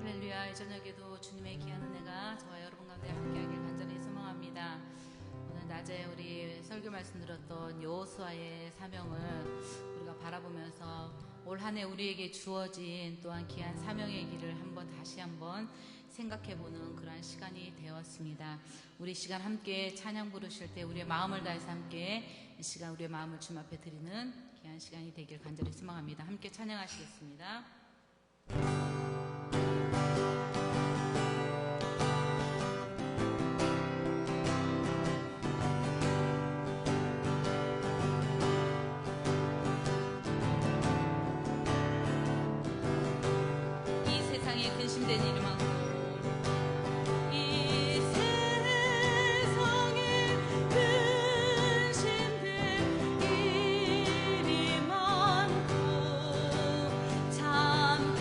할렐루야. 이 저녁에도 주님의 귀한 은혜가 저와 여러분 가운데 함께하길 간절히 소망합니다. 오늘 낮에 우리 설교 말씀 들었던 여호수아의 사명을 우리가 바라보면서 올 한 해 우리에게 주어진 또한 귀한 사명의 길을 다시 한번 생각해보는 그러한 시간이 되었습니다. 우리 시간 함께 찬양 부르실 때 우리의 마음을 다해서 함께 이 시간 우리의 마음을 주님 앞에 드리는 귀한 시간이 되길 간절히 소망합니다. 함께 찬양하시겠습니다. 근심된 이름하고 이 세상에 근심된 일이 많고 참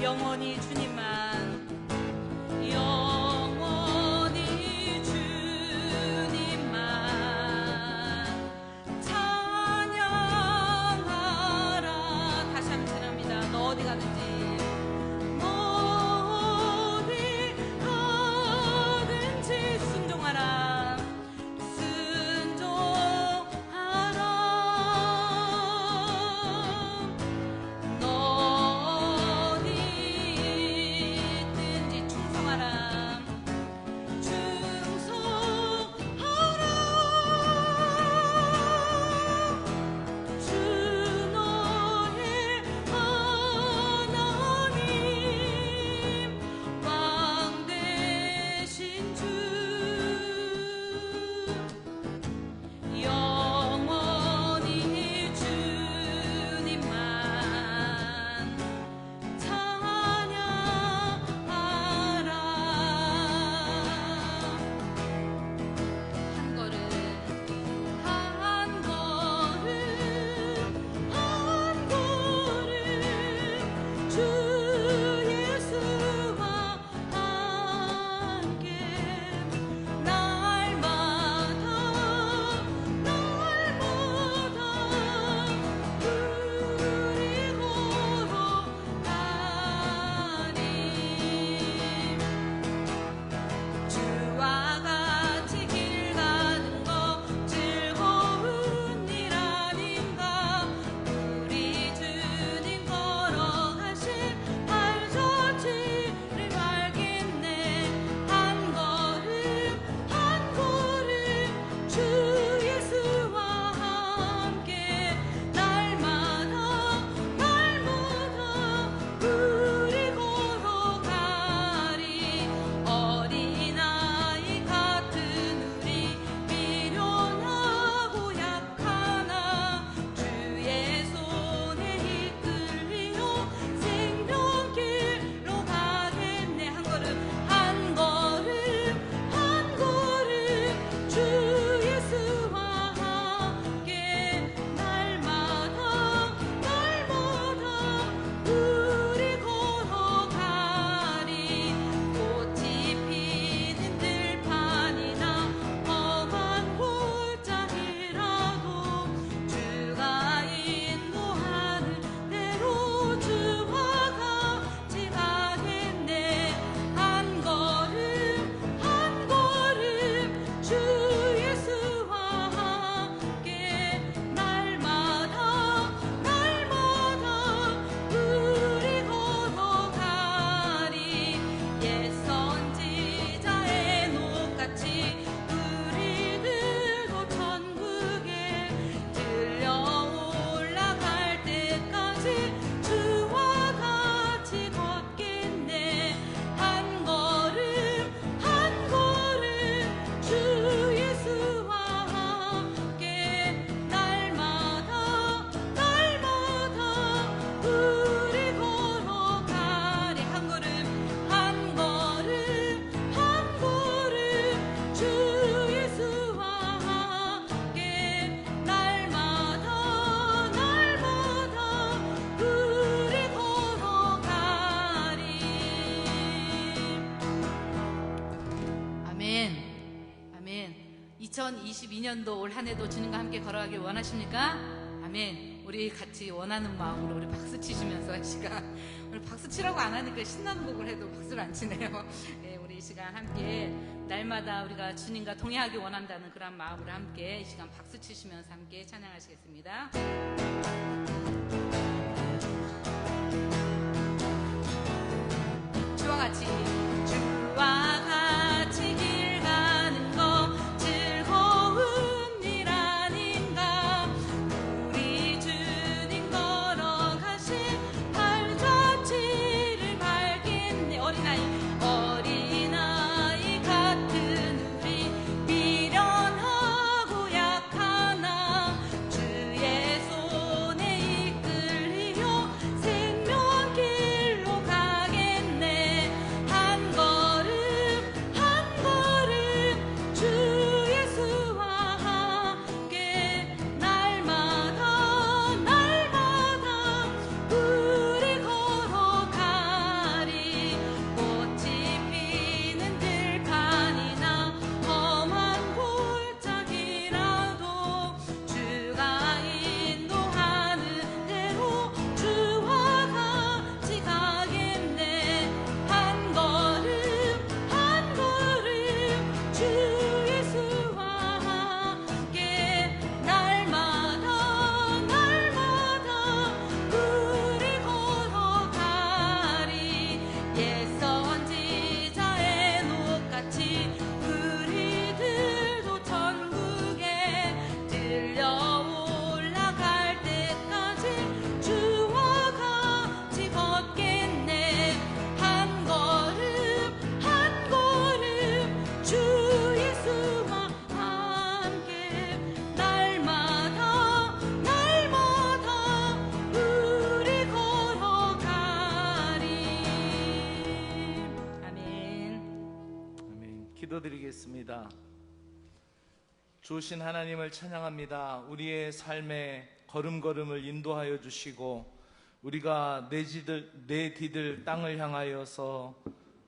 영원히 주님만 영원히 주님만 찬양하라. 다시 한번 찬양합니다. 너 어디 가든지 순종하라. 순종하라. 너 어디든지 충성하라. 충성하라. 주 너의 하나님 왕 대신 주 영원히 주님만 찬양하라. 한 걸음 한 걸음 한 걸음 주 예수와 함께 날마다 우리 걸어가리. 주와 같이 길 가는 거 즐거운 일 아닌가. 우리 주님 걸어가신 발자취를 알겠네. 한 걸음 한 걸음 주 예수와 함께 날마다 우리 걸어가리. 어린아이 같은 우리 미련하고 약하나 주의 손에 이끌리어 생명길로 가겠네. 한 걸음 한 걸음 한 걸음 주 예수와 함께 날마다 우리 걸어가리. 꽃이 피는 들판이나 험한 골짜기라도 주가 인도하는 대로 주와 같이 가겠네. 한 걸음 한 걸음 주 예수와 함께 날마다 우리 걸어가리. 옛 선지자의 녹같이 우리들도 천국에 들려 올라갈 때까지 주와 같이 걷겠네. 한 걸음 한 걸음 주 예수와 함께 날마다 우리 걸어가리. 한 걸음 한 걸음 한 걸음 주 예수와 함께 날마다 우리 걸어가리. 아멘. 아멘. 2022년도 올 한 해도 주님과 함께 걸어가길 원하십니까? 아멘. 우리 같이 원하는 마음으로 우리 박수 치시면서 이 시간, 오늘 박수 치라고 안 하니까 신나는 곡을 해도 박수를 안 치네요. 네, 우리 이 시간 함께 날마다 우리가 주님과 동행하기 원한다는 그런 마음으로 함께 이 시간 박수 치시면서 함께 찬양하시겠습니다. 주와 같이 길 가는 거 즐거운 일 아닌가. 우리 주님 걸어가신 발자취를 밟겠네. 어린아이 같은 우리 미련하고 약하나 주의 손에 기도드리겠습니다. 주신 하나님을 찬양합니다. 우리의 삶의 걸음걸음을 인도하여 주시고 우리가 내디딜 땅을 향하여서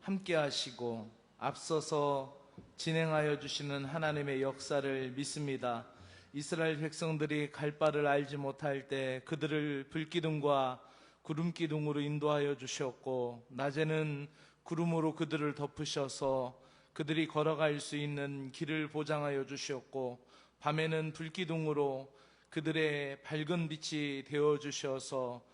함께 하시고 앞서서 진행하여 주시는 하나님의 역사를 믿습니다. 이스라엘 백성들이 갈 바를 알지 못할 때 그들을 불기둥과 구름기둥으로 인도하여 주셨고, 낮에는 구름으로 그들을 덮으셔서 그들이 걸어갈 수 있는 길을 보장하여 주셨고, 밤에는 불기둥으로 그들의 밝은 빛이 되어 주셔서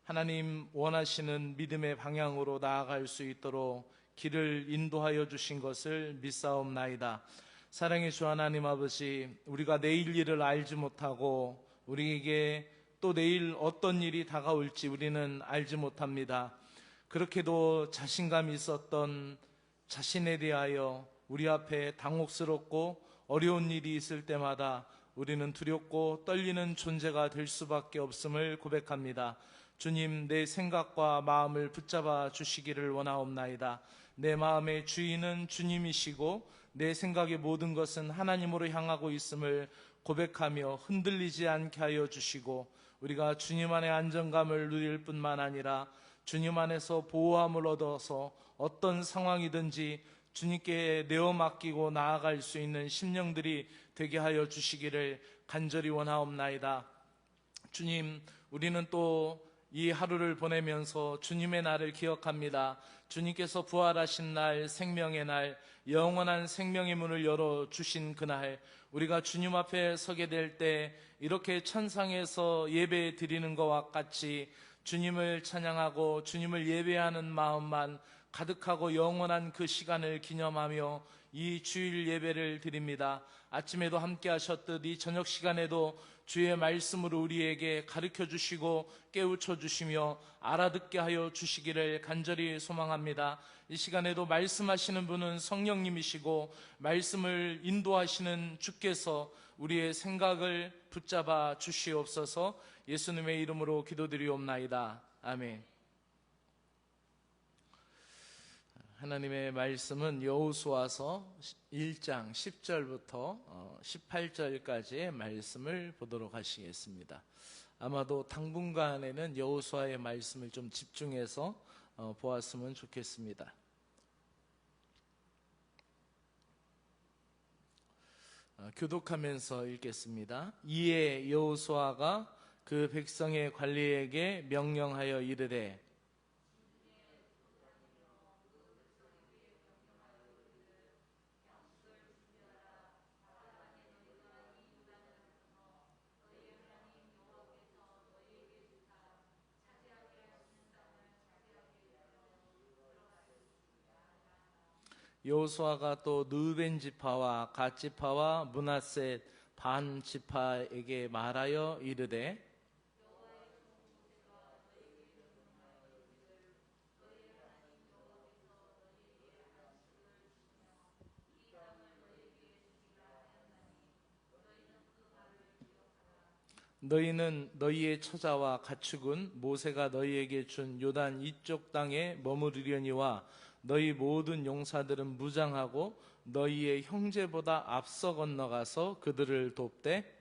하나님 원하시는 믿음의 방향으로 나아갈 수 있도록 길을 인도하여 주신 것을 믿사옵나이다. 사랑의 주 하나님 아버지, 우리가 내일 일을 알지 못하고 우리에게 또 내일 어떤 일이 다가올지 우리는 알지 못합니다. 그렇게도 자신감이 있었던 자신에 대하여 우리 앞에 당혹스럽고 어려운 일이 있을 때마다 우리는 두렵고 떨리는 존재가 될 수밖에 없음을 고백합니다. 주님, 내 생각과 마음을 붙잡아 주시기를 원하옵나이다. 내 마음의 주인은 주님이시고 내 생각의 모든 것은 하나님으로 향하고 있음을 고백하며 흔들리지 않게 하여 주시고, 우리가 주님 안에 안정감을 누릴 뿐만 아니라 주님 안에서 보호함을 얻어서 어떤 상황이든지 주님께 내어 맡기고 나아갈 수 있는 심령들이 되게 하여 주시기를 간절히 원하옵나이다. 주님, 우리는 또 이 하루를 보내면서 주님의 날을 기억합니다. 주님께서 부활하신 날, 생명의 날, 영원한 생명의 문을 열어주신 그날, 우리가 주님 앞에 서게 될 때 이렇게 천상에서 예배 드리는 것과 같이 주님을 찬양하고 주님을 예배하는 마음만 가득하고 영원한 그 시간을 기념하며 이 주일 예배를 드립니다. 아침에도 함께 하셨듯 이 저녁 시간에도 주의 말씀으로 우리에게 가르쳐 주시고 깨우쳐 주시며 알아듣게 하여 주시기를 간절히 소망합니다. 이 시간에도 말씀하시는 분은 성령님이시고 말씀을 인도하시는 주께서 우리의 생각을 붙잡아 주시옵소서. 예수님의 이름으로 기도드리옵나이다. 아멘. 하나님의 말씀은 여호수아서 1장 10절부터 18절까지의 말씀을 보도록 하시겠습니다. 아마도 당분간에는 여호수아의 말씀을 좀 집중해서 보았으면 좋겠습니다. 교독하면서 읽겠습니다. 이에 여호수아가 그 백성의 관리에게 명령하여 이르되, 여호수아가 또 르우벤 지파와 갓 지파와 므낫셋 반 지파에게 말하여 이르되, 너희는 너희의 처자와 가축은 모세가 너희에게 준 요단 이쪽 땅에 머무르려니와 너희 모든 용사들은 무장하고 너희의 형제보다 앞서 건너가서 그들을 돕되,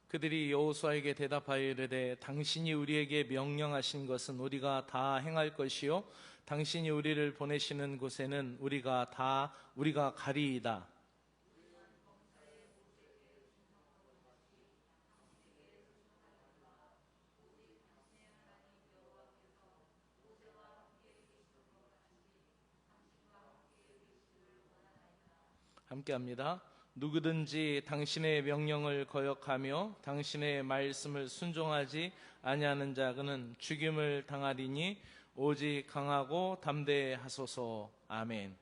그들이 여호수아에게 대답하여 이르되, 당신이 우리에게 명령하신 것은 우리가 다 행할 것이요 당신이 우리를 보내시는 곳에는 우리가 가리이다. 함께합니다. 누구든지 당신의 명령을 거역하며 당신의 말씀을 순종하지 아니하는 자는 죽임을 당하리니 오직 강하고 담대하소서. 아멘.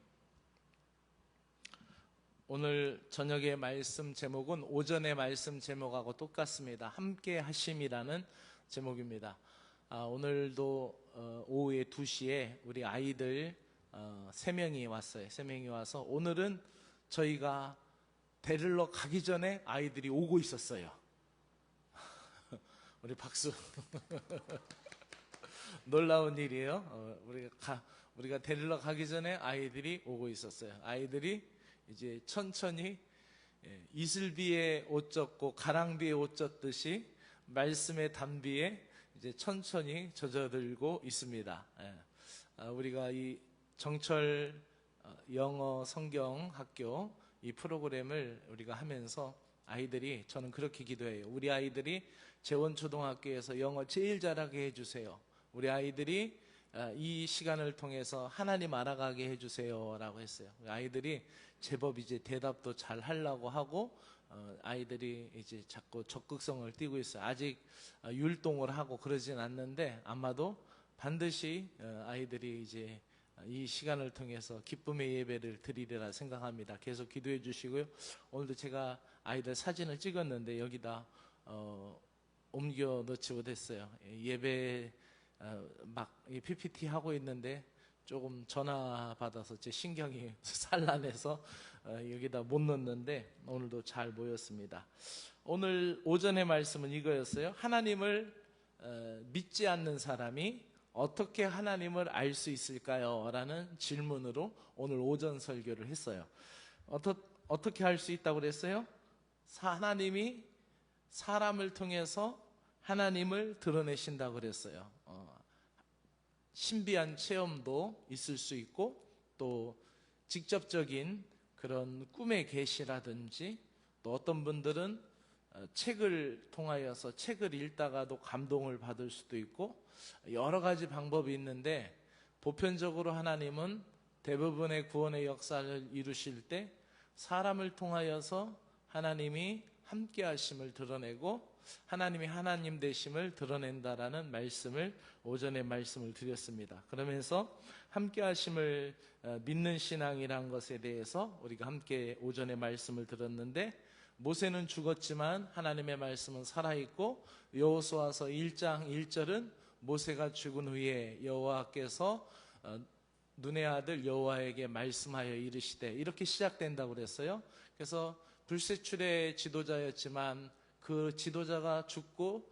오늘 저녁의 말씀 제목은 오전의 말씀 제목하고 똑같습니다. 함께 하심이라는 제목입니다. 오늘도 오후에 2시에 우리 아이들 3명이 왔어요. 3명이 와서 오늘은 저희가 데리러 가기 전에 아이들이 오고 있었어요. 우리 박수. 놀라운 일이에요. 우리가 데리러 가기 전에 아이들이 오고 있었어요. 아이들이 이제 천천히 이슬비에 옷 젖고 가랑비에 옷 젖듯이 말씀의 단비에 이제 천천히 젖어들고 있습니다. 우리가 이 정철 영어 성경 학교 이 프로그램을 우리가 하면서 아이들이, 저는 그렇게 기도해요. 우리 아이들이 재원초등학교에서 영어 제일 잘하게 해주세요. 우리 아이들이 이 시간을 통해서 하나님 알아가게 해주세요 라고 했어요. 아이들이 제법 이제 대답도 잘 하려고 하고, 아이들이 이제 자꾸 적극성을 띠고 있어요. 아직 율동을 하고 그러진 않는데 아마도 반드시 아이들이 이제 이 시간을 통해서 기쁨의 예배를 드리리라 생각합니다. 계속 기도해 주시고요. 오늘도 제가 아이들 사진을 찍었는데 여기다 옮겨 넣지 못했어요. 예배 막 PPT 하고 있는데 조금 전화 받아서 제 신경이 산란해서 여기다 못 넣었는데 오늘도 잘 모였습니다. 오늘 오전의 말씀은 이거였어요. 하나님을 믿지 않는 사람이 어떻게 하나님을 알 수 있을까요? 라는 질문으로 오늘 오전 설교를 했어요. 어떻게 할 수 있다고 그랬어요? 하나님이 사람을 통해서 하나님을 드러내신다고 그랬어요. 신비한 체험도 있을 수 있고, 또 직접적인 그런 꿈의 계시라든지, 또 어떤 분들은 책을 통하여서 책을 읽다가도 감동을 받을 수도 있고, 여러 가지 방법이 있는데, 보편적으로 하나님은 대부분의 구원의 역사를 이루실 때 사람을 통하여서 하나님이 함께 하심을 드러내고 하나님이 하나님 되심을 드러낸다라는 말씀을, 오전에 말씀을 드렸습니다. 그러면서 함께 하심을 믿는 신앙이란 것에 대해서 우리가 함께 오전에 말씀을 들었는데, 모세는 죽었지만 하나님의 말씀은 살아있고, 여호수아서 1장 1절은 모세가 죽은 후에 여호와께서 눈의 아들 여호와에게 말씀하여 이르시되, 이렇게 시작된다고 그랬어요. 그래서 불세출의 지도자였지만 그 지도자가 죽고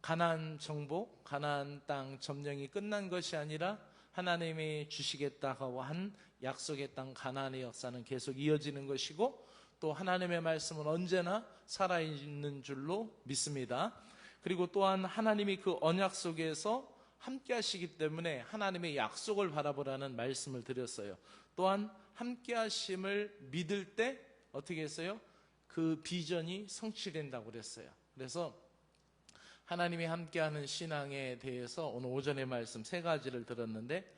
가나안 정복, 가나안 땅 점령이 끝난 것이 아니라 하나님이 주시겠다고 한 약속의 땅 가나안의 역사는 계속 이어지는 것이고, 또 하나님의 말씀은 언제나 살아있는 줄로 믿습니다. 그리고 또한 하나님이 그 언약 속에서 함께 하시기 때문에 하나님의 약속을 바라보라는 말씀을 드렸어요. 또한 함께 하심을 믿을 때 어떻게 했어요? 그 비전이 성취된다고 그랬어요. 그래서 하나님이 함께하는 신앙에 대해서 오늘 오전의 말씀 3가지를 들었는데,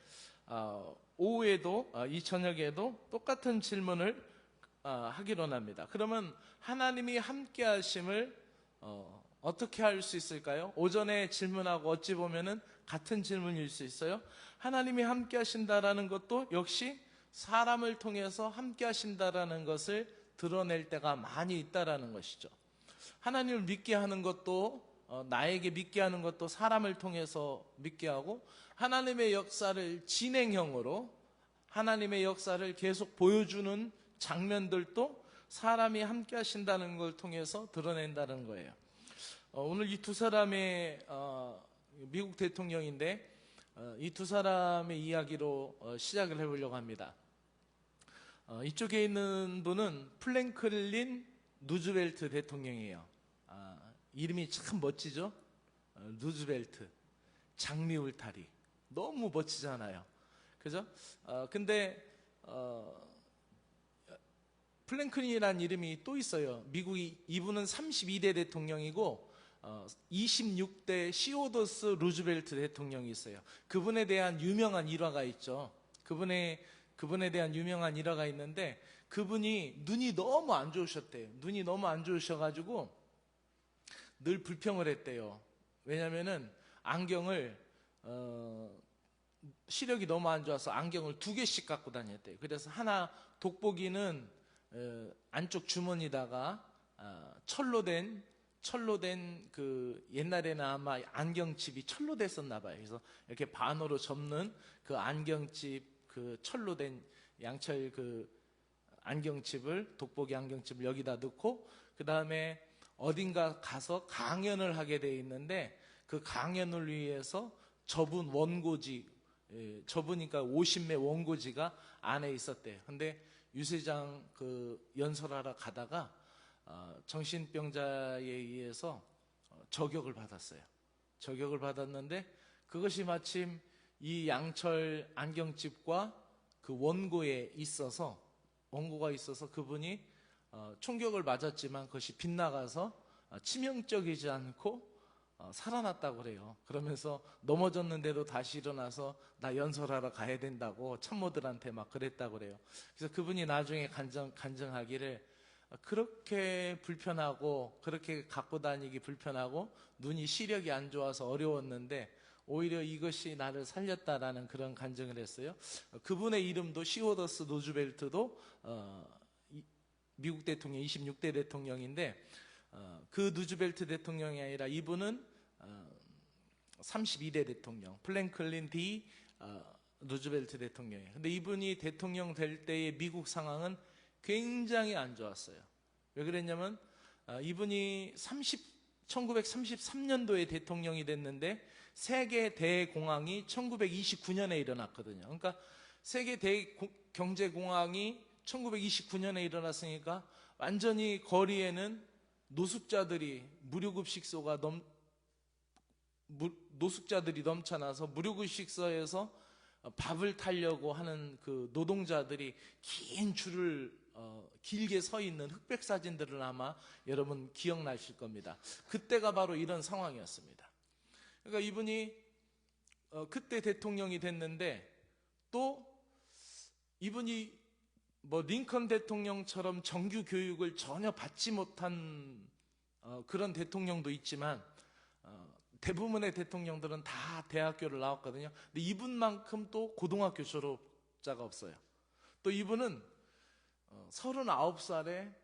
오후에도 이 저녁에도 똑같은 질문을 하기로 합니다. 그러면 하나님이 함께하심을 어떻게 할 수 있을까요? 오전에 질문하고 어찌 보면은 같은 질문일 수 있어요. 하나님이 함께하신다라는 것도 역시 사람을 통해서 함께하신다라는 것을 드러낼 때가 많이 있다라는 것이죠. 하나님을 믿게 하는 것도, 나에게 믿게 하는 것도 사람을 통해서 믿게 하고, 하나님의 역사를 진행형으로 하나님의 역사를 계속 보여주는 장면들도 사람이 함께 하신다는 걸 통해서 드러낸다는 거예요. 오늘 이 2사람의 미국 대통령인데, 이 2사람의 이야기로 시작을 해보려고 합니다. 이쪽에 있는 분은 플랭클린 루즈벨트 대통령이에요. 이름이 참 멋지죠? 루즈벨트, 장미 울타리, 너무 멋지잖아요. 그죠? 근데 플랭클린이라는 이름이 또 있어요. 미국이, 이분은 32대 대통령이고 26대 시오더스 루즈벨트 대통령이 있어요. 그분에 대한 유명한 일화가 있죠. 그분에 대한 유명한 일화가 있는데, 그분이 눈이 너무 안 좋으셨대요. 눈이 너무 안 좋으셔가지고 늘 불평을 했대요. 왜냐면은 안경을 시력이 너무 안 좋아서 안경을 2개씩 갖고 다녔대요. 그래서 하나, 돋보기는 안쪽 주머니다가 철로 된 철로 된 그 옛날에는 아마 안경칩이 철로 됐었나 봐요. 그래서 이렇게 반으로 접는 그 안경칩, 그 철로 된 양철 그 안경칩을, 돋보기 안경칩을 여기다 넣고, 그 다음에 어딘가 가서 강연을 하게 돼 있는데, 그 강연을 위해서 접은 원고지, 접으니까 50매 원고지가 안에 있었대요. 근데 유세장 그 연설하러 가다가 정신병자에 의해서 저격을 받았어요. 저격을 받았는데, 그것이 마침 이 양철 안경집과 그 원고가 있어서 그분이 총격을 맞았지만 그것이 빗나가서 치명적이지 않고 살아났다고 그래요. 그러면서 넘어졌는데도 다시 일어나서 나 연설하러 가야 된다고 참모들한테 막 그랬다고 그래요. 그래서 그분이 나중에 간증하기를, 그렇게 불편하고 그렇게 갖고 다니기 불편하고 눈이 시력이 안 좋아서 어려웠는데 오히려 이것이 나를 살렸다라는 그런 간증을 했어요. 그분의 이름도 시오더스 노즈벨트도 미국 대통령 26대 대통령인데, 그 누즈벨트 대통령이 아니라 이분은 32대 대통령 플랭클린 D 누즈벨트 대통령이에요. 근데 이분이 대통령 될 때의 미국 상황은 굉장히 안 좋았어요. 왜 그랬냐면 이분이 1933년도에 대통령이 됐는데 세계 대공황이 1929년에 일어났거든요. 그러니까 세계 대경제공황이 1929년에 일어났으니까 완전히 거리에는 노숙자들이 노숙자들이 넘쳐나서 무료급식소에서 밥을 타려고 하는 그 노동자들이 긴 줄을 길게 서 있는 흑백 사진들을 아마 여러분 기억나실 겁니다. 그때가 바로 이런 상황이었습니다. 그러니까 이분이 그때 대통령이 됐는데, 또 이분이 뭐 링컨 대통령처럼 정규 교육을 전혀 받지 못한 그런 대통령도 있지만 대부분의 대통령들은 다 대학교를 나왔거든요. 근데 이분만큼 또 고등학교 졸업자가 없어요. 또 이분은 39살에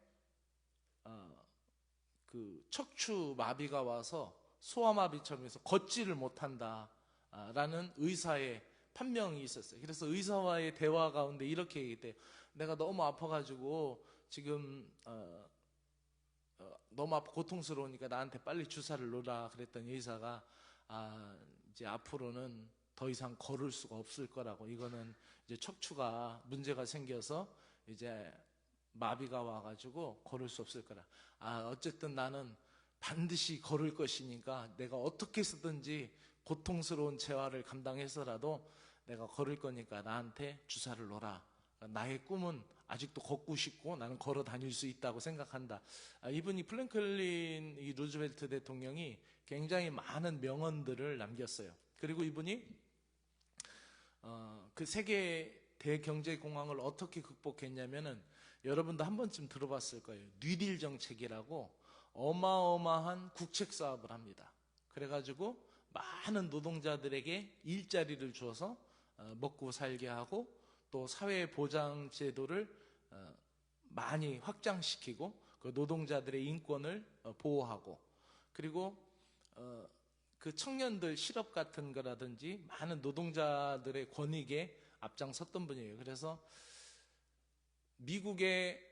그 척추 마비가 와서 소아마비처럼 해서 걷지를 못한다라는 의사의 판명이 있었어요. 그래서 의사와의 대화 가운데 이렇게 얘기해요. 내가 너무 아파가지고 지금 너무 고통스러우니까 나한테 빨리 주사를 놓으라 그랬더니 의사가 이제 앞으로는 더 이상 걸을 수가 없을 거라고, 이거는 이제 척추가 문제가 생겨서 이제 마비가 와가지고 걸을 수 없을 거라. 어쨌든 나는 반드시 걸을 것이니까 내가 어떻게 해서든지 고통스러운 재활을 감당해서라도 내가 걸을 거니까 나한테 주사를 놓으라. 나의 꿈은 아직도 걷고 싶고 나는 걸어 다닐 수 있다고 생각한다. 이분이 플랭클린 이 루즈벨트 대통령이 굉장히 많은 명언들을 남겼어요. 그리고 이분이 그 세계 대경제공황을 어떻게 극복했냐면은, 여러분도 한 번쯤 들어봤을 거예요. 뉴딜 정책이라고 어마어마한 국책 사업을 합니다. 그래가지고 많은 노동자들에게 일자리를 줘서 먹고 살게 하고, 또 사회보장 제도를 많이 확장시키고 그 노동자들의 인권을 보호하고, 그리고 그 청년들 실업 같은 거라든지 많은 노동자들의 권익에 앞장섰던 분이에요. 그래서 미국의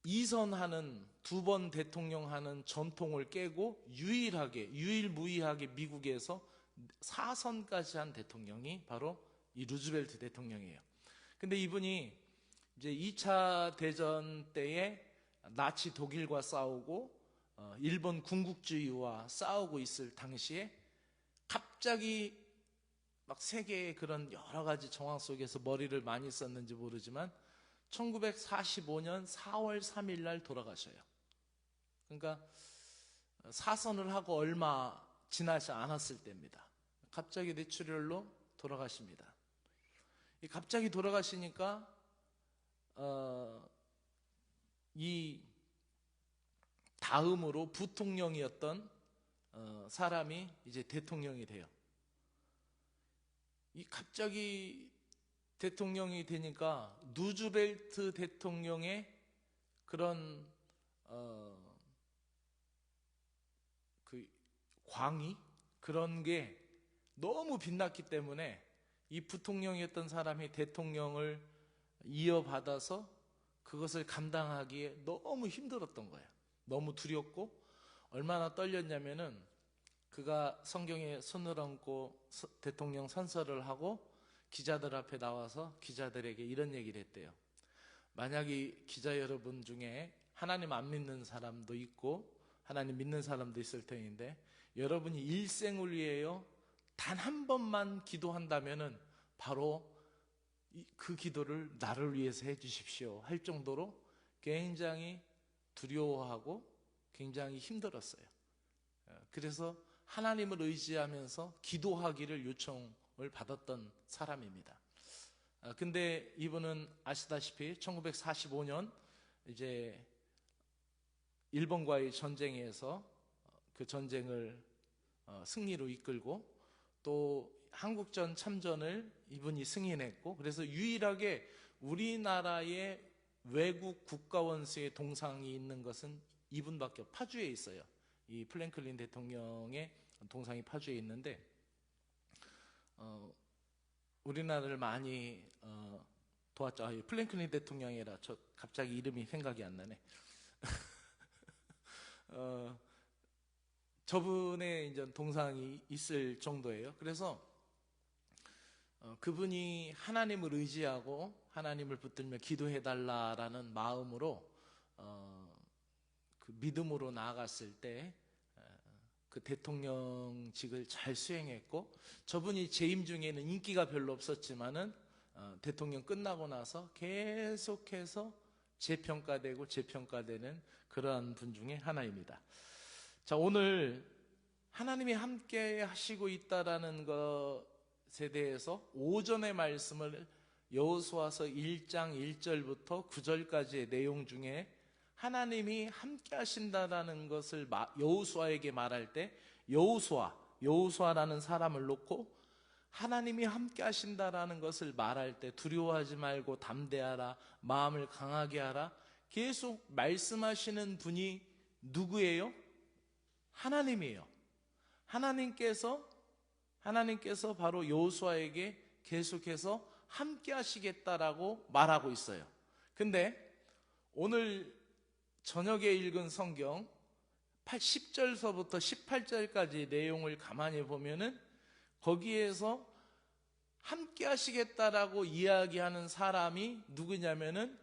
2선 두 번 대통령 하는 전통을 깨고 유일무이하게 미국에서 4선까지 한 대통령이 바로 이 루즈벨트 대통령이에요. 근데 이분이 이제 2차 대전 때에 나치 독일과 싸우고 일본 군국주의와 싸우고 있을 당시에 갑자기 막 세계의 그런 여러 가지 정황 속에서 머리를 많이 썼는지 모르지만 1945년 4월 3일 날 돌아가셔요. 그러니까 사선을 하고 얼마 지나지 않았을 때입니다. 갑자기 뇌출혈로 돌아가십니다. 갑자기 돌아가시니까 이 다음으로 부통령이었던 사람이 이제 대통령이 돼요. 이 갑자기 대통령이 되니까 누즈벨트 대통령의 그런 광의 그런 게 너무 빛났기 때문에 이 부통령이었던 사람이 대통령을 이어받아서 그것을 감당하기에 너무 힘들었던 거예요. 너무 두렵고 얼마나 떨렸냐면은 그가 성경에 손을 얹고 대통령 선서를 하고 기자들 앞에 나와서 기자들에게 이런 얘기를 했대요. 만약 이 기자 여러분 중에 하나님 안 믿는 사람도 있고 하나님 믿는 사람도 있을 터인데 여러분이 일생을 위하여 단 한 번만 기도한다면은 바로 그 기도를 나를 위해서 해 주십시오 할 정도로 굉장히 두려워하고 굉장히 힘들었어요. 그래서 하나님을 의지하면서 기도하기를 요청을 받았던 사람입니다. 근데 이분은 아시다시피 1945년 이제 일본과의 전쟁에서 그 전쟁을 승리로 이끌고 또 한국전 참전을 이분이 승인했고 그래서 유일하게 우리나라의 외국 국가원수의 동상이 있는 것은 이분밖에 파주에 있어요. 이 플랭클린 대통령의 동상이 파주에 있는데 우리나라를 많이 도왔죠. 플랭클린 대통령이라 저 갑자기 이름이 생각이 안 나네. 저분의 이제 동상이 있을 정도예요. 그래서 그분이 하나님을 의지하고 하나님을 붙들며 기도해달라라는 마음으로 그 믿음으로 나아갔을 때 그 대통령직을 잘 수행했고 저분이 재임 중에는 인기가 별로 없었지만은 대통령 끝나고 나서 계속해서 재평가되는 그러한 분 중에 하나입니다. 자, 오늘 하나님이 함께 하시고 있다라는 것에 대해서 오전의 말씀을 여호수아서 1장 1절부터 9절까지의 내용 중에 하나님이 함께 하신다라는 것을 여호수아에게 말할 때 여호수아라는 사람을 놓고 하나님이 함께 하신다라는 것을 말할 때 두려워하지 말고 담대하라, 마음을 강하게 하라 계속 말씀하시는 분이 누구예요? 하나님이에요. 하나님께서 바로 여호수아에게 계속해서 함께 하시겠다라고 말하고 있어요. 근데 오늘 저녁에 읽은 성경 10절서부터 18절까지 내용을 가만히 보면은 거기에서 함께 하시겠다라고 이야기하는 사람이 누구냐면은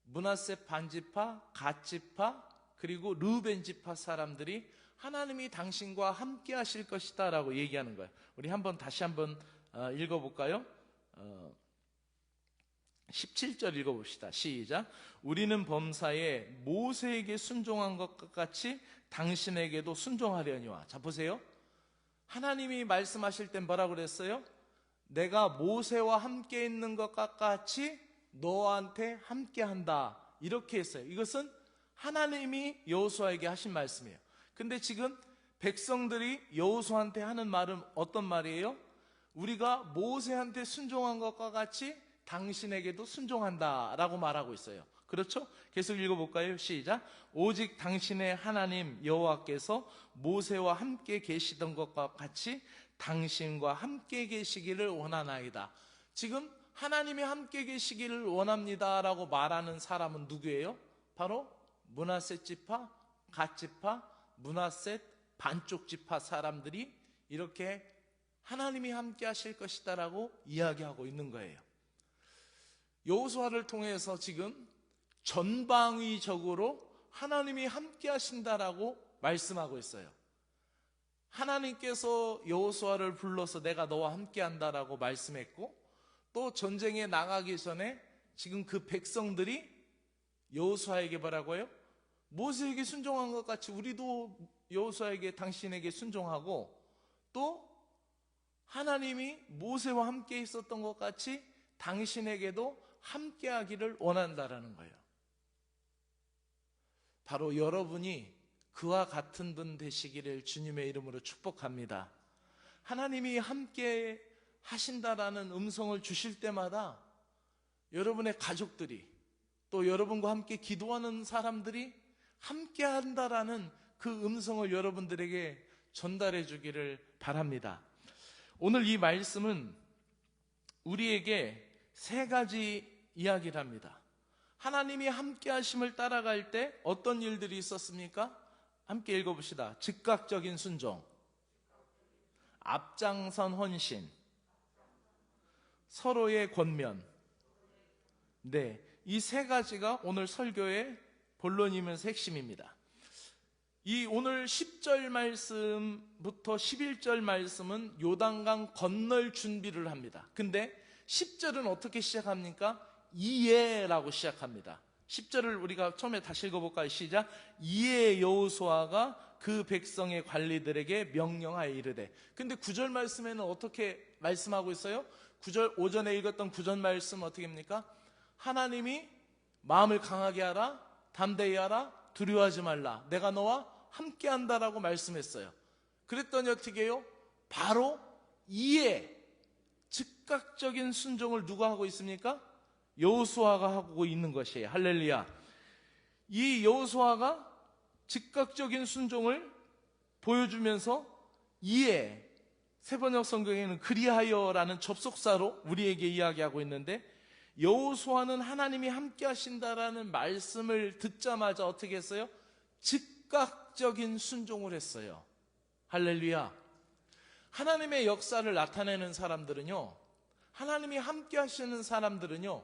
므낫세 반지파, 갓지파 그리고 르우벤 지파 사람들이 하나님이 당신과 함께 하실 것이다 라고 얘기하는 거예요. 우리 다시 한번 읽어볼까요? 17절 읽어봅시다. 시작. 우리는 범사에 모세에게 순종한 것과 같이 당신에게도 순종하려니와. 자, 보세요. 하나님이 말씀하실 땐 뭐라고 그랬어요? 내가 모세와 함께 있는 것과 같이 너한테 함께 한다. 이렇게 했어요. 이것은 하나님이 여호수아에게 하신 말씀이에요. 근데 지금 백성들이 여호수아한테 하는 말은 어떤 말이에요? 우리가 모세한테 순종한 것과 같이 당신에게도 순종한다 라고 말하고 있어요. 그렇죠? 계속 읽어볼까요? 시작. 오직 당신의 하나님 여호와께서 모세와 함께 계시던 것과 같이 당신과 함께 계시기를 원하나이다. 지금 하나님이 함께 계시기를 원합니다 라고 말하는 사람은 누구예요? 바로 므낫세 지파, 갓지파, 므낫세 반쪽 지파 사람들이 이렇게 하나님이 함께 하실 것이다 라고 이야기하고 있는 거예요. 여호수아를 통해서 지금 전방위적으로 하나님이 함께 하신다라고 말씀하고 있어요. 하나님께서 여호수아를 불러서 내가 너와 함께 한다라고 말씀했고 또 전쟁에 나가기 전에 지금 그 백성들이 여호수아에게 뭐라고요? 모세에게 순종한 것 같이 우리도 여호수아에게 당신에게 순종하고 또 하나님이 모세와 함께 있었던 것 같이 당신에게도 함께 하기를 원한다라는 거예요. 바로 여러분이 그와 같은 분 되시기를 주님의 이름으로 축복합니다. 하나님이 함께 하신다라는 음성을 주실 때마다 여러분의 가족들이 또 여러분과 함께 기도하는 사람들이 함께 한다라는 그 음성을 여러분들에게 전달해 주기를 바랍니다. 오늘 이 말씀은 우리에게 세 가지 이야기를 합니다. 하나님이 함께 하심을 따라갈 때 어떤 일들이 있었습니까? 함께 읽어봅시다. 즉각적인 순종, 앞장선 헌신, 서로의 권면. 네, 이 세 가지가 오늘 설교의 본론이면서 핵심입니다. 이 오늘 10절 말씀부터 11절 말씀은 요단강 건널 준비를 합니다. 근데 10절은 어떻게 시작합니까? 이에라고 시작합니다. 10절을 우리가 처음에 다시 읽어볼까요? 시작. 이에 여호수아가 그 백성의 관리들에게 명령하여 이르되. 근데 9절 말씀에는 어떻게 말씀하고 있어요? 9절, 오전에 읽었던 9절 말씀 어떻게 합니까? 하나님이 마음을 강하게 하라, 담대히 하라, 두려워하지 말라, 내가 너와 함께 한다라고 말씀했어요. 그랬더니 어떻게 해요? 바로 이에 즉각적인 순종을 누가 하고 있습니까? 여호수아가 하고 있는 것이에요. 할렐루야. 이 여호수아가 즉각적인 순종을 보여주면서 이에, 세번역 성경에는 그리하여라는 접속사로 우리에게 이야기하고 있는데, 여호수아는 하나님이 함께 하신다라는 말씀을 듣자마자 어떻게 했어요? 즉각적인 순종을 했어요. 할렐루야. 하나님의 역사를 나타내는 사람들은요, 하나님이 함께 하시는 사람들은요,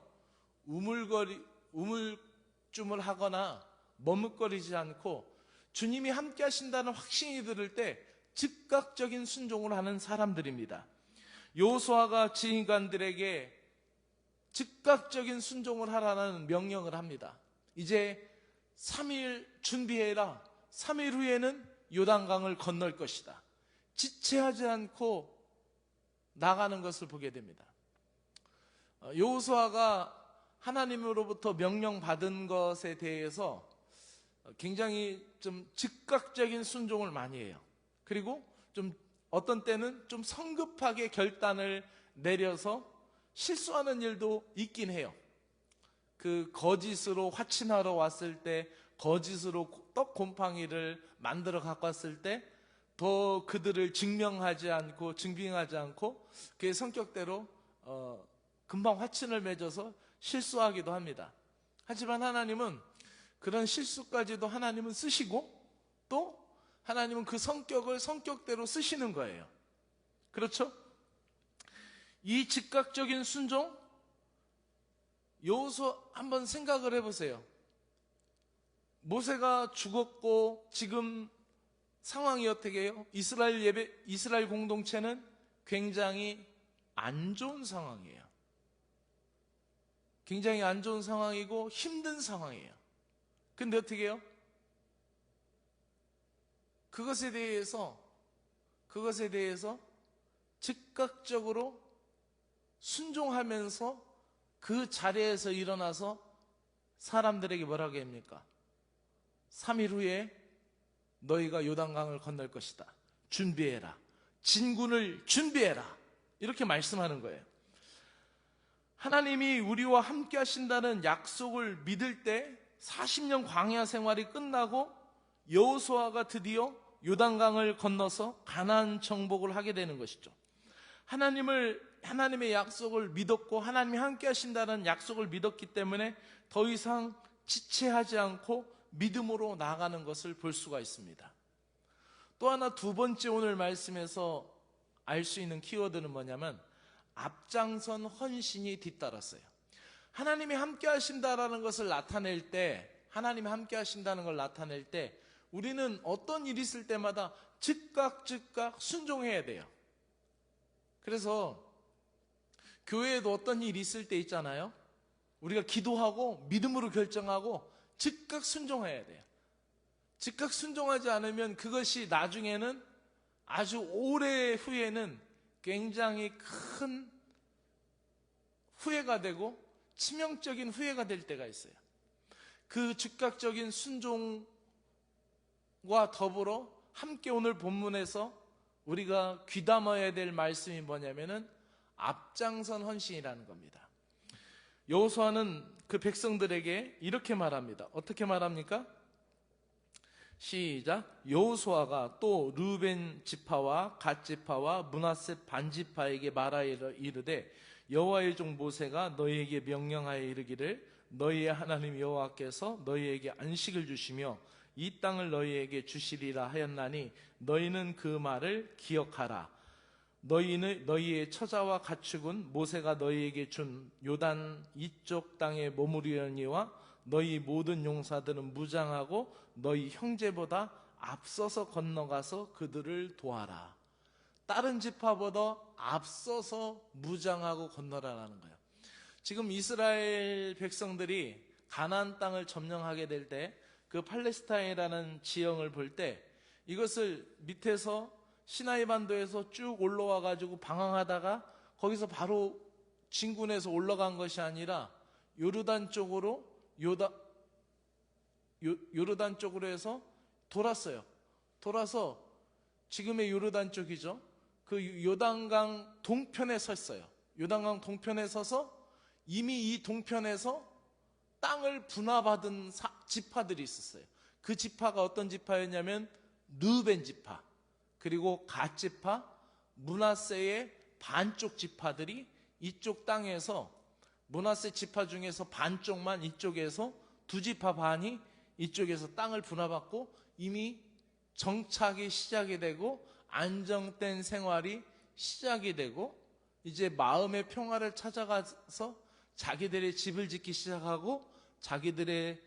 우물쭈물하거나 머뭇거리지 않고 주님이 함께 하신다는 확신이 들을 때 즉각적인 순종을 하는 사람들입니다. 여호수아가 지휘관들에게 즉각적인 순종을 하라는 명령을 합니다. 이제 3일 준비해라. 3일 후에는 요단강을 건널 것이다. 지체하지 않고 나가는 것을 보게 됩니다. 여호수아가 하나님으로부터 명령받은 것에 대해서 굉장히 좀 즉각적인 순종을 많이 해요. 그리고 좀 어떤 때는 좀 성급하게 결단을 내려서 실수하는 일도 있긴 해요. 그 거짓으로 화친하러 왔을 때, 거짓으로 떡 곰팡이를 만들어 갖고 왔을 때 더 그들을 증빙하지 않고 그의 성격대로 금방 화친을 맺어서 실수하기도 합니다. 하지만 하나님은 그런 실수까지도 하나님은 쓰시고, 또 하나님은 그 성격을 성격대로 쓰시는 거예요. 그렇죠? 이 즉각적인 순종, 여호수아 한번 생각을 해보세요. 모세가 죽었고 지금 상황이 어떻게 해요? 이스라엘 공동체는 굉장히 안 좋은 상황이에요. 굉장히 안 좋은 상황이고 힘든 상황이에요. 근데 어떻게 해요? 그것에 대해서 즉각적으로 순종하면서 그 자리에서 일어나서 사람들에게 뭐라고 합니까? 3일 후에 너희가 요단강을 건널 것이다. 준비해라. 진군을 준비해라. 이렇게 말씀하는 거예요. 하나님이 우리와 함께 하신다는 약속을 믿을 때 40년 광야 생활이 끝나고 여호수아가 드디어 요단강을 건너서 가나안 정복을 하게 되는 것이죠. 하나님의 약속을 믿었고 하나님이 함께 하신다는 약속을 믿었기 때문에 더 이상 지체하지 않고 믿음으로 나아가는 것을 볼 수가 있습니다. 또 하나, 두 번째 오늘 말씀에서 알 수 있는 키워드는 뭐냐면 앞장선 헌신이 뒤따랐어요. 하나님이 함께 하신다라는 것을 나타낼 때, 하나님이 함께 하신다는 걸 나타낼 때 우리는 어떤 일이 있을 때마다 즉각 순종해야 돼요. 그래서 교회에도 어떤 일이 있을 때 있잖아요. 우리가 기도하고 믿음으로 결정하고 즉각 순종해야 돼요. 즉각 순종하지 않으면 그것이 나중에는 아주 오래 후에는 굉장히 큰 후회가 되고 치명적인 후회가 될 때가 있어요. 그 즉각적인 순종과 더불어 함께 오늘 본문에서 우리가 귀담아야 될 말씀이 뭐냐면은 앞장선 헌신이라는 겁니다. 여호수아는 그 백성들에게 이렇게 말합니다. 어떻게 말합니까? 시작. 여호수아가 또 르우벤 지파와 갓 지파와 므낫세 반 지파에게 말하여 이르되 여호와의 종 모세가 너희에게 명령하여 이르기를 너희의 하나님 여호와께서 너희에게 안식을 주시며 이 땅을 너희에게 주시리라 하였나니 너희는 그 말을 기억하라. 너희의 처자와 가축은 모세가 너희에게 준 요단 이쪽 땅에 머무르려니와 너희 모든 용사들은 무장하고 너희 형제보다 앞서서 건너가서 그들을 도와라. 다른 지파보다 앞서서 무장하고 건너라라는 거예요. 지금 이스라엘 백성들이 가나안 땅을 점령하게 될 때 그 팔레스타인이라는 지형을 볼 때 이것을 밑에서 시나이 반도에서 쭉 올라와 가지고 방황하다가 거기서 바로 진군해서 올라간 것이 아니라 요르단 쪽으로 요르단 쪽으로 해서 돌았어요. 돌아서 지금의 요르단 쪽이죠. 그 요단강 동편에 섰어요. 요단강 동편에 서서 이미 이 동편에서 땅을 분화받은 지파들이 있었어요. 그 지파가 어떤 지파였냐면 르우벤 지파, 그리고 갓 지파, 므낫세의 반쪽 지파들이 이쪽 땅에서 므낫세 지파 중에서 반쪽만 이쪽에서 두 지파 반이 이쪽에서 땅을 분화받고 이미 정착이 시작이 되고 안정된 생활이 시작이 되고 이제 마음의 평화를 찾아가서 자기들의 집을 짓기 시작하고 자기들의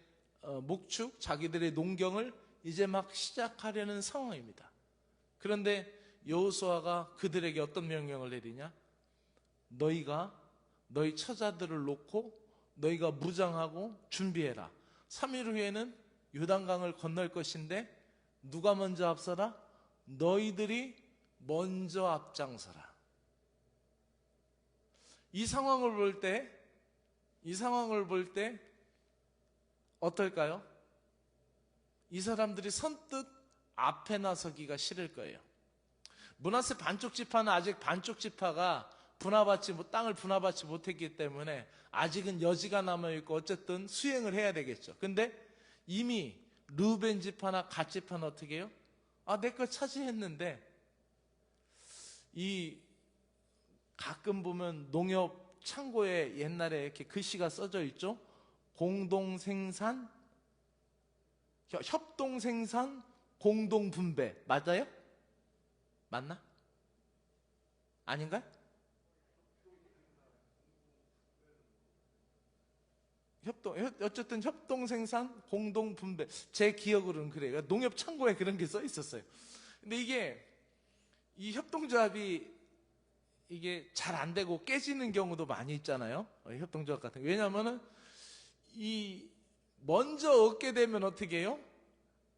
목축, 자기들의 농경을 이제 막 시작하려는 상황입니다. 그런데 여호수아가 그들에게 어떤 명령을 내리냐? 너희가 너희 처자들을 놓고 너희가 무장하고 준비해라. 3일 후에는 요단강을 건널 것인데 누가 먼저 앞서라? 너희들이 먼저 앞장서라. 이 상황을 볼 때 어떨까요? 이 사람들이 선뜻 앞에 나서기가 싫을 거예요. 므낫세 반쪽 지파는 아직 반쪽 지파가 땅을 분화받지 못했기 때문에 아직은 여지가 남아있고 어쨌든 수행을 해야 되겠죠. 근데 이미 르우벤 지파나 갓 지파는 어떻게 해요? 내 거 차지했는데, 가끔 보면 농협 창고에 옛날에 이렇게 글씨가 써져 있죠? 공동생산, 협동생산, 공동분배. 맞아요? 맞나? 아닌가요? 어쨌든 협동생산, 공동분배. 제 기억으로는 그래요. 농협 창고에 그런 게 써 있었어요. 근데 이 협동조합이 이게 잘 안 되고 깨지는 경우도 많이 있잖아요. 협동조합 같은 거. 왜냐하면은 먼저 얻게 되면 어떻게 해요?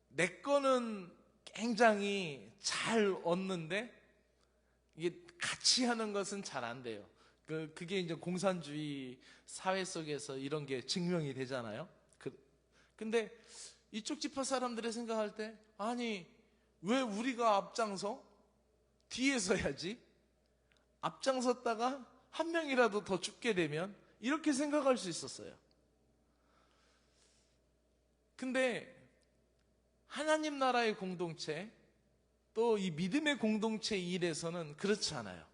내 거는 굉장히 잘 얻는데 이게 같이 하는 것은 잘 안 돼요. 그게 이제 공산주의 사회 속에서 이런 게 증명이 되잖아요. 근데 이쪽 지파 사람들이 생각할 때, 아니, 왜 우리가 앞장서? 뒤에 서야지. 앞장섰다가 한 명이라도 더 죽게 되면 이렇게 생각할 수 있었어요. 근데 하나님 나라의 공동체, 또 이 믿음의 공동체 일에서는 그렇지 않아요.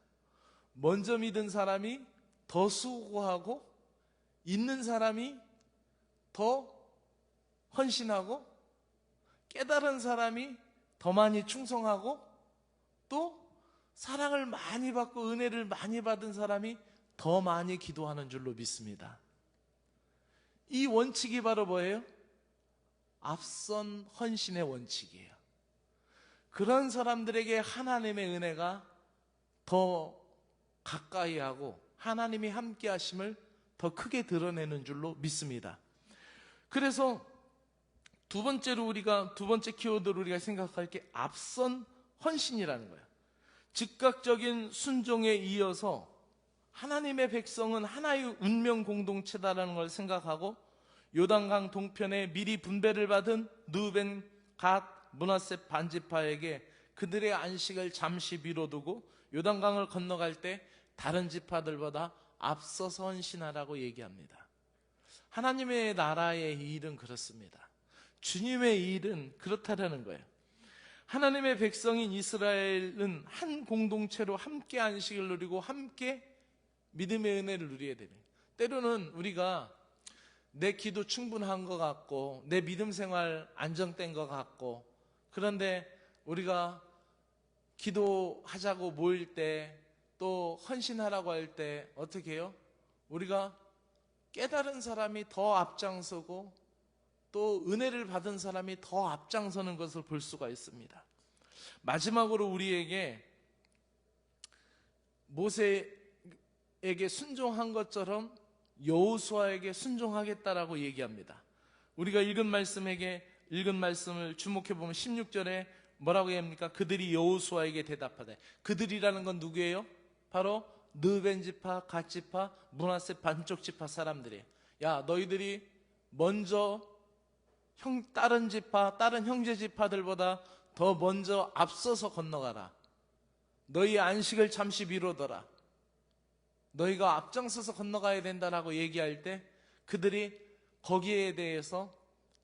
먼저 믿은 사람이 더 수고하고 있는 사람이 더 헌신하고 깨달은 사람이 더 많이 충성하고 또 사랑을 많이 받고 은혜를 많이 받은 사람이 더 많이 기도하는 줄로 믿습니다. 이 원칙이 바로 뭐예요? 앞선 헌신의 원칙이에요. 그런 사람들에게 하나님의 은혜가 더 가까이 하고 하나님이 함께 하심을 더 크게 드러내는 줄로 믿습니다. 그래서 두 번째 키워드로 우리가 생각할 게 앞선 헌신이라는 거예요. 즉각적인 순종에 이어서 하나님의 백성은 하나의 운명 공동체다라는 걸 생각하고 요단강 동편에 미리 분배를 받은 르우벤, 갓, 므낫세 반지파에게 그들의 안식을 잠시 미뤄두고 요단강을 건너갈 때 다른 지파들보다 앞서서 헌신하라고 얘기합니다. 하나님의 나라의 일은 그렇습니다. 주님의 일은 그렇다라는 거예요. 하나님의 백성인 이스라엘은 한 공동체로 함께 안식을 누리고 함께 믿음의 은혜를 누려야 돼요. 때로는 우리가 내 기도 충분한 것 같고 내 믿음 생활 안정된 것 같고, 그런데 우리가 기도하자고 모일 때 또 헌신하라고 할 때 어떻게 해요? 우리가 깨달은 사람이 더 앞장서고 또 은혜를 받은 사람이 더 앞장서는 것을 볼 수가 있습니다. 마지막으로 우리에게 모세에게 순종한 것처럼 여호수아에게 순종하겠다라고 얘기합니다. 우리가 읽은 말씀을 주목해 보면 16절에 뭐라고 합니까? 그들이 여호수아에게 대답하되, 그들이라는 건 누구예요? 바로 르벤 지파, 갓 지파, 므낫세 반쪽 지파 사람들이에요. 야, 너희들이 먼저 다른 지파, 다른 형제 지파들보다 더 먼저 앞서서 건너가라. 너희 안식을 잠시 미루더라. 너희가 앞장서서 건너가야 된다라고 얘기할 때 그들이 거기에 대해서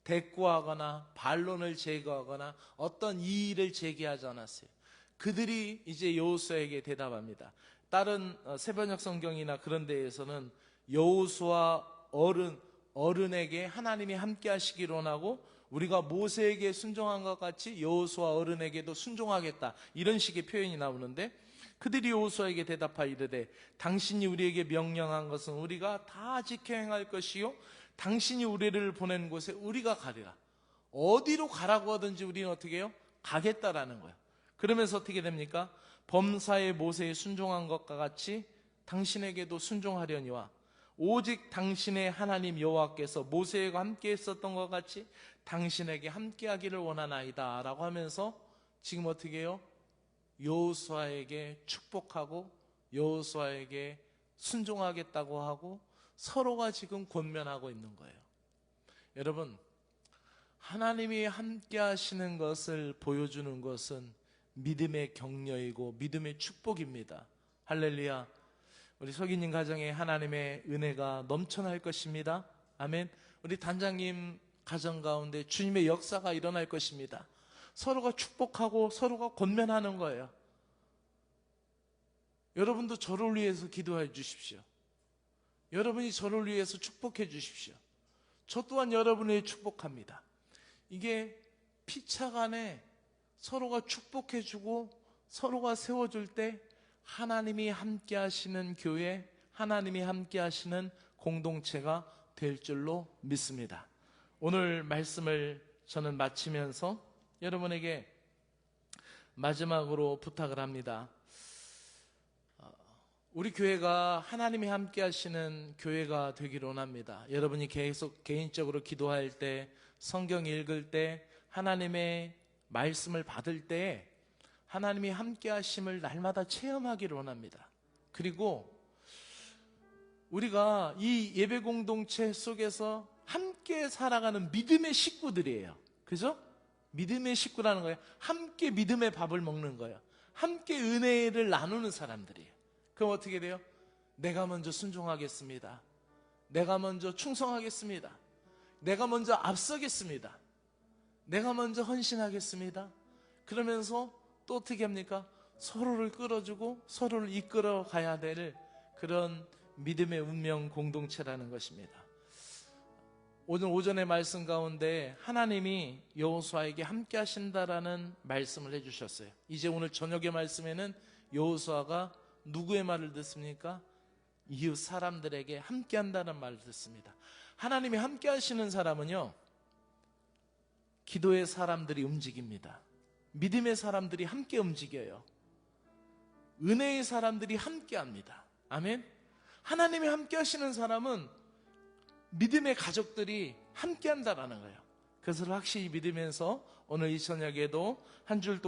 대꾸하거나 반론을 제거하거나 어떤 이의를 제기하지 않았어요. 그들이 이제 여호수아에게 대답합니다. 다른 세번역 성경이나 그런 데에서는 여호수아 어른에게 하나님이 함께 하시기를 원하고 우리가 모세에게 순종한 것 같이 여호수아 어른에게도 순종하겠다, 이런 식의 표현이 나오는데, 그들이 여호수아에게 대답하여 이르되 당신이 우리에게 명령한 것은 우리가 다 지켜 행할 것이요 당신이 우리를 보낸 곳에 우리가 가리라. 어디로 가라고 하든지 우리는 어떻게 해요? 가겠다라는 거예요. 그러면서 어떻게 됩니까? 범사의 모세에 순종한 것과 같이 당신에게도 순종하려니와 오직 당신의 하나님 여호와께서 모세와 함께 했었던 것 같이 당신에게 함께 하기를 원하나이다 라고 하면서 지금 어떻게 해요? 여호수아에게 축복하고 여호수아에게 순종하겠다고 하고 서로가 지금 권면하고 있는 거예요. 여러분, 하나님이 함께 하시는 것을 보여주는 것은 믿음의 격려이고 믿음의 축복입니다. 할렐루야. 우리 석이님 가정에 하나님의 은혜가 넘쳐날 것입니다. 아멘. 우리 단장님 가정 가운데 주님의 역사가 일어날 것입니다. 서로가 축복하고 서로가 권면하는 거예요. 여러분도 저를 위해서 기도해 주십시오. 여러분이 저를 위해서 축복해 주십시오. 저 또한 여러분을 축복합니다. 이게 피차간에 서로가 축복해 주고 서로가 세워줄 때 하나님이 함께 하시는 교회, 하나님이 함께 하시는 공동체가 될 줄로 믿습니다. 오늘 말씀을 저는 마치면서 여러분에게 마지막으로 부탁을 합니다. 우리 교회가 하나님이 함께 하시는 교회가 되기를 원합니다. 여러분이 계속 개인적으로 기도할 때, 성경 읽을 때, 하나님의 말씀을 받을 때 하나님이 함께 하심을 날마다 체험하기를 원합니다. 그리고 우리가 이 예배 공동체 속에서 함께 살아가는 믿음의 식구들이에요. 그죠? 믿음의 식구라는 거예요. 함께 믿음의 밥을 먹는 거예요. 함께 은혜를 나누는 사람들이에요. 그럼 어떻게 돼요? 내가 먼저 순종하겠습니다. 내가 먼저 충성하겠습니다. 내가 먼저 앞서겠습니다. 내가 먼저 헌신하겠습니다. 그러면서 또 어떻게 합니까? 서로를 끌어주고 서로를 이끌어 가야 될 그런 믿음의 운명 공동체라는 것입니다. 오늘 오전의 말씀 가운데 하나님이 여호수아에게 함께 하신다라는 말씀을 해주셨어요. 이제 오늘 저녁의 말씀에는 여호수아가 누구의 말을 듣습니까? 이웃 사람들에게 함께 한다는 말을 듣습니다. 하나님이 함께 하시는 사람은요, 기도의 사람들이 움직입니다. 믿음의 사람들이 함께 움직여요. 은혜의 사람들이 함께 합니다. 아멘. 하나님이 함께 하시는 사람은 믿음의 가족들이 함께 한다라는 거예요. 그것을 확실히 믿으면서 오늘 이 저녁에도 한 주간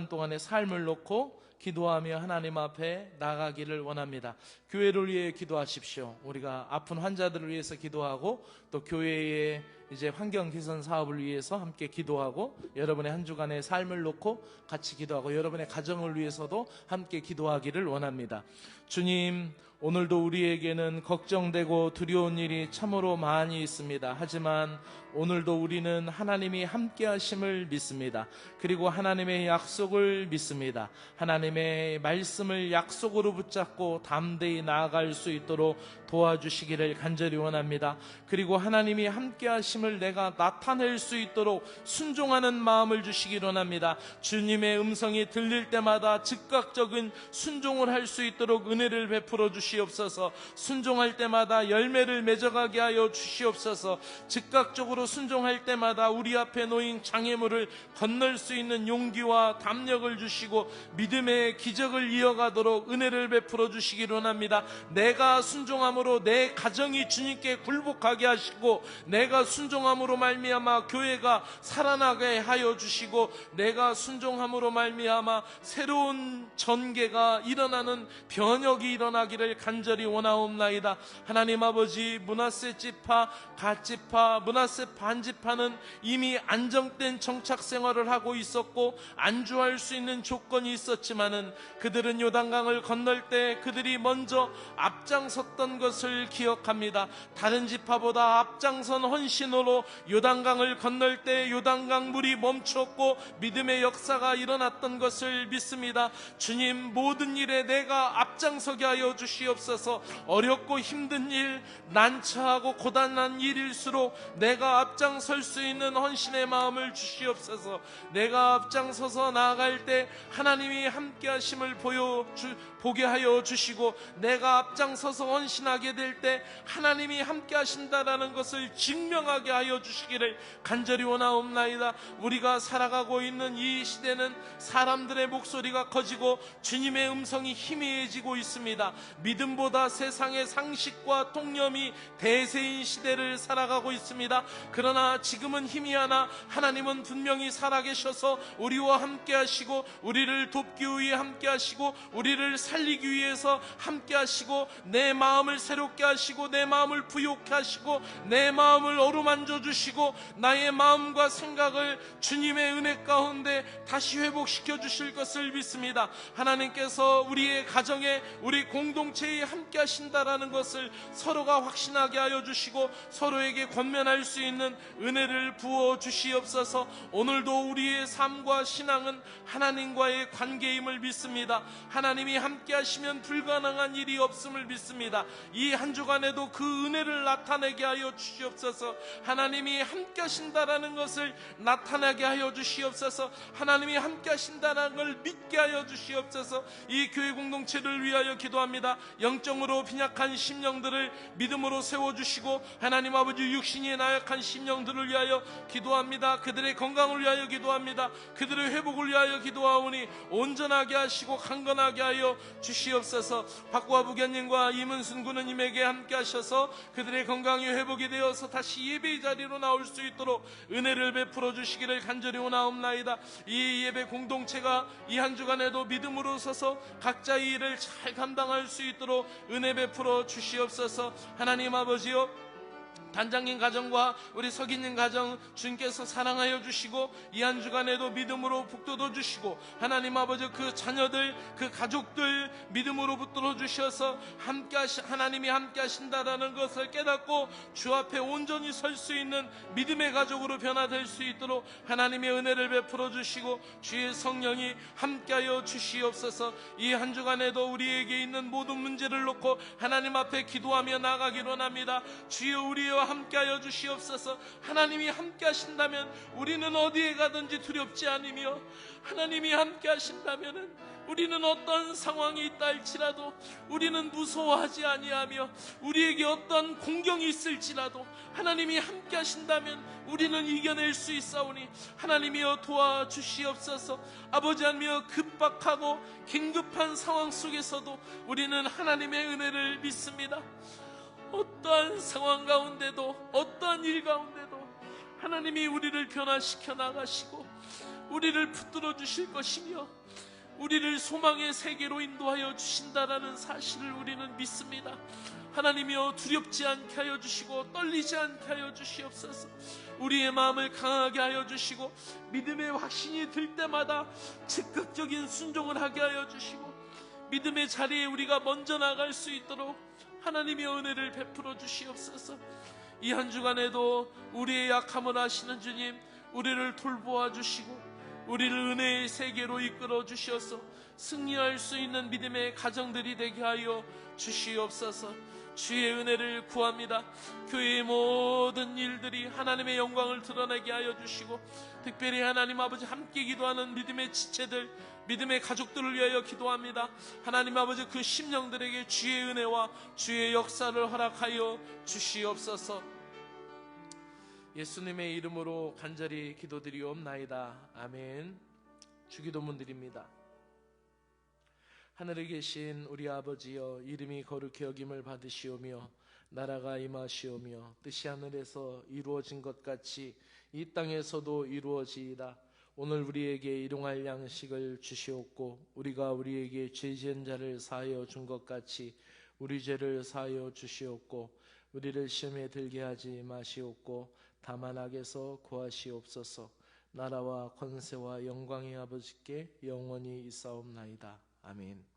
동안의 삶을 놓고 기도하며 하나님 앞에 나가기를 원합니다. 교회를 위해 기도하십시오. 우리가 아픈 환자들을 위해서 기도하고 또 교회의 이제 환경 개선 사업을 위해서 함께 기도하고 여러분의 한 주간의 삶을 놓고 같이 기도하고 여러분의 가정을 위해서도 함께 기도하기를 원합니다. 주님, 오늘도 우리에게는 걱정되고 두려운 일이 참으로 많이 있습니다. 하지만 오늘도 우리는 하나님이 함께 하심을 믿습니다. 그리고 하나님의 약속을 믿습니다. 하나님의 말씀을 약속으로 붙잡고 담대히 나아갈 수 있도록 도와주시기를 간절히 원합니다. 그리고 하나님이 함께 하심을 내가 나타낼 수 있도록 순종하는 마음을 주시기 원합니다. 주님의 음성이 들릴 때마다 즉각적인 순종을 할 수 있도록 은혜를 베풀어 주시옵소서. 순종할 때마다 열매를 맺어가게 하여 주시옵소서. 즉각적으로 순종할 때마다 우리 앞에 놓인 장애물을 건널 수 있는 용기와 담력을 주시고 믿음의 기적을 이어가도록 은혜를 베풀어 주시기 원합니다. 내가 순종함으로 내 가정이 주님께 굴복하게 하시고, 내가 순종함으로 말미암아 교회가 살아나게 하여 주시고, 내가 순종함으로 말미암아 새로운 전개가 일어나는 변혁이 일어나기를 간절히 원하옵나이다. 하나님 아버지, 므낫세 지파, 갓 지파, 므낫세 반 지파는 이미 안정된 정착 생활을 하고 있었고 안주할 수 있는 조건이 있었지만은 그들은 요단강을 건널 때 그들이 먼저 앞장섰던 것을 기억합니다. 다른 지파보다 앞장선 헌신으로 요단강을 건널 때 요단강 물이 멈췄고 믿음의 역사가 일어났던 것을 믿습니다. 주님, 모든 일에 내가 앞장서게 하여 주시옵소서. 어렵고 힘든 일, 난처하고 고단한 일일수록 내가 앞장설 수 있는 헌신의 마음을 주시옵소서. 내가 앞장서서 나아갈 때 하나님이 함께 하심을 보게 하여 주시고, 내가 앞장서서 헌신하게 될 때 하나님이 함께 하신다라는 것을 증명하게 하여 주시기를 간절히 원하옵나이다. 우리가 살아가고 있는 이 시대는 사람들의 목소리가 커지고 주님의 음성이 희미해지고 있습니다. 믿음보다 세상의 상식과 통념이 대세인 시대를 살아가고 있습니다. 그러나 지금은 희미하나 하나님은 분명히 살아계셔서 우리와 함께 하시고, 우리를 돕기 위해 함께 하시고, 우리를 살리기 위해서 함께 하시고, 내 마음을 새롭게 하시고, 내 마음을 부욕케 하시고, 내 마음을 어루만져 주시고, 나의 마음과 생각을 주님의 은혜 가운데 다시 회복시켜 주실 것을 믿습니다. 하나님께서 우리의 가정에, 우리 공동체에 함께 하신다라는 것을 서로가 확신하게 하여 주시고 서로에게 권면할 수 있는 은혜를 부어 주시옵소서. 오늘도 우리의 삶과 신앙은 하나님과의 관계임을 믿습니다. 하나님이 함께 하시면 불가능한 일이 없음을 믿습니다. 이 한 주간에도 그 은혜를 나타내게 하여 주시옵소서. 하나님이 함께 하신다라는 것을 나타나게 하여 주시옵소서. 하나님이 함께 하신다는 걸 믿게 하여 주시옵소서. 이 교회 공동체를 위하여 기도합니다. 영적으로 빈약한 심령들을 믿음으로 세워주시고, 하나님 아버지 육신이 나약한 심령들을 위하여 기도합니다. 그들의 건강을 위하여 기도합니다. 그들의 회복을 위하여 기도하오니 온전하게 하시고 강건하게 하여 주시옵소서. 박구아 부견님과 이문순 군우님에게 함께 하셔서 그들의 건강이 회복이 되어서 다시 예배의 자리로 나올 수 있도록 은혜를 베풀어 주시기를 간절히 원하옵나이다. 이 예배 공동체가 이 한 주간에도 믿음으로 서서 각자의 일을 잘 감당할 수 있도록 은혜 베풀어 주시옵소서. 하나님 아버지요, 단장님 가정과 우리 석이님 가정 주님께서 사랑하여 주시고 이 한 주간에도 믿음으로 북돋워 주시고, 하나님 아버지 그 자녀들, 그 가족들 믿음으로 붙들어 주셔서 하나님이 함께 하신다라는 것을 깨닫고 주 앞에 온전히 설 수 있는 믿음의 가족으로 변화될 수 있도록 하나님의 은혜를 베풀어 주시고 주의 성령이 함께하여 주시옵소서. 이 한 주간에도 우리에게 있는 모든 문제를 놓고 하나님 앞에 기도하며 나아가기로 합니다. 주여, 우리와 함께하여 주시옵소서. 하나님이 함께 하신다면 우리는 어디에 가든지 두렵지 않으며, 하나님이 함께 하신다면 우리는 어떤 상황이 있다 할지라도 우리는 무서워하지 아니하며, 우리에게 어떤 공경이 있을지라도 하나님이 함께 하신다면 우리는 이겨낼 수 있사오니 하나님이여 도와주시옵소서. 아버지 하나님이여, 급박하고 긴급한 상황 속에서도 우리는 하나님의 은혜를 믿습니다. 어떠한 상황 가운데도, 어떠한 일 가운데도 하나님이 우리를 변화시켜 나가시고 우리를 붙들어 주실 것이며 우리를 소망의 세계로 인도하여 주신다라는 사실을 우리는 믿습니다. 하나님이여, 두렵지 않게 하여 주시고 떨리지 않게 하여 주시옵소서. 우리의 마음을 강하게 하여 주시고 믿음의 확신이 들 때마다 즉각적인 순종을 하게 하여 주시고 믿음의 자리에 우리가 먼저 나갈 수 있도록 하나님의 은혜를 베풀어 주시옵소서. 이 한 주간에도 우리의 약함을 아시는 주님, 우리를 돌보아 주시고 우리를 은혜의 세계로 이끌어 주시어서 승리할 수 있는 믿음의 가정들이 되게 하여 주시옵소서. 주의 은혜를 구합니다. 교회의 모든 일들이 하나님의 영광을 드러내게 하여 주시고, 특별히 하나님 아버지 함께 기도하는 믿음의 지체들, 믿음의 가족들을 위하여 기도합니다. 하나님 아버지 그 심령들에게 주의 은혜와 주의 역사를 허락하여 주시옵소서. 예수님의 이름으로 간절히 기도드리옵나이다. 아멘. 주기도문 드립니다. 하늘에 계신 우리 아버지여, 이름이 거룩히 여김을 받으시오며 나라가 임하시오며 뜻이 하늘에서 이루어진 것 같이 이 땅에서도 이루어지이다. 오늘 우리에게 일용할 양식을 주시옵고 우리가 우리에게 죄 지은 자를 사하여 준 것 같이 우리 죄를 사하여 주시옵고 우리를 시험에 들게 하지 마시옵고 다만 악에서 구하시옵소서. 나라와 권세와 영광의 아버지께 영원히 있사옵나이다. 아멘.